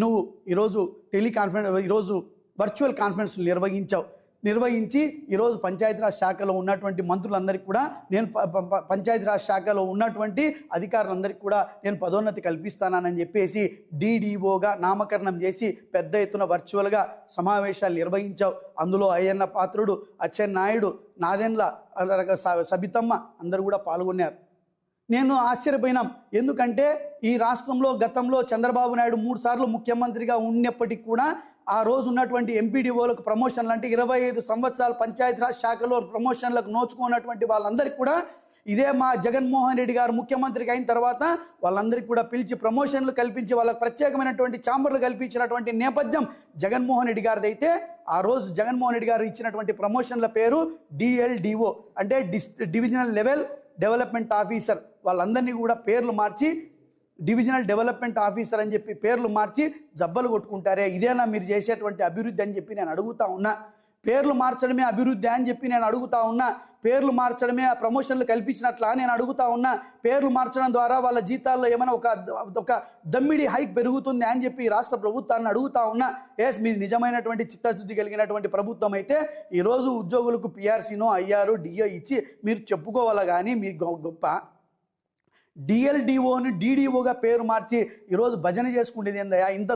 నువ్వు ఈరోజు టెలికాన్ఫరెన్స్ ఈరోజు వర్చువల్ కాన్ఫరెన్స్ నిర్వహించి ఈరోజు పంచాయతీరాజ్ శాఖలో ఉన్నటువంటి మంత్రులందరికీ కూడా నేను పంచాయతీరాజ్ శాఖలో ఉన్నటువంటి అధికారులందరికీ కూడా నేను పదోన్నతి కల్పిస్తానని చెప్పేసి డీడీఓగా నామకరణం చేసి పెద్ద ఎత్తున వర్చువల్గా సమావేశాలు నిర్వహించావు. అందులో అయ్యన్న పాత్రుడు, అచ్చెన్నాయుడు, నాదెండ్ల, సబితమ్మ అందరూ కూడా పాల్గొన్నారు. నేను ఆశ్చర్యపోయినాం. ఎందుకంటే ఈ రాష్ట్రంలో గతంలో చంద్రబాబు నాయుడు 3 సార్లు ముఖ్యమంత్రిగా ఉన్నప్పటికీ కూడా ఆ రోజు ఉన్నటువంటి ఎంపీడీఓలకు ప్రమోషన్లు అంటే 25 సంవత్సరాలు పంచాయతీరాజ్ శాఖలో ప్రమోషన్లకు నోచుకున్నటువంటి వాళ్ళందరికీ కూడా ఇదే మా జగన్మోహన్ రెడ్డి గారు ముఖ్యమంత్రికి అయిన తర్వాత వాళ్ళందరికీ కూడా పిలిచి ప్రమోషన్లు కల్పించి వాళ్ళకి ప్రత్యేకమైనటువంటి ఛాంబర్లు కల్పించినటువంటి నేపథ్యం జగన్మోహన్ రెడ్డి గారిది. అయితే ఆ రోజు జగన్మోహన్ రెడ్డి గారు ఇచ్చినటువంటి ప్రమోషన్ల పేరు డిఎల్డిఓ అంటే డివిజనల్ లెవెల్ డెవలప్మెంట్ ఆఫీసర్. వాళ్ళందరినీ కూడా పేర్లు మార్చి డివిజనల్ డెవలప్మెంట్ ఆఫీసర్ అని చెప్పి పేర్లు మార్చి జబ్బలు కొట్టుకుంటారే, ఇదేనా మీరు చేసేటువంటి అభివృద్ధి అని చెప్పి నేను అడుగుతా ఉన్నా. పేర్లు మార్చడమే అభివృద్ధి అని చెప్పి నేను అడుగుతా ఉన్నా. పేర్లు మార్చడమే ప్రమోషన్లు కల్పించినట్లా నేను అడుగుతా ఉన్నా. పేర్లు మార్చడం ద్వారా వాళ్ళ జీతాల్లో ఏమైనా ఒక దమ్మిడి హైక్ పెరుగుతుంది అని చెప్పి రాష్ట్ర ప్రభుత్వాన్ని అడుగుతా ఉన్నా. ఎస్, మీది నిజమైనటువంటి చిత్తశుద్ధి కలిగినటువంటి ప్రభుత్వం అయితే ఈరోజు ఉద్యోగులకు పిఆర్సీనో ఐఆర్ డిఓ ఇచ్చి మీరు చెప్పుకోవాలి. కానీ మీ గొప్ప డిఎల్డిఓని డీడీఓగా పేరు మార్చి ఈరోజు భజన చేసుకునేది ఏందయ్యా? ఇంత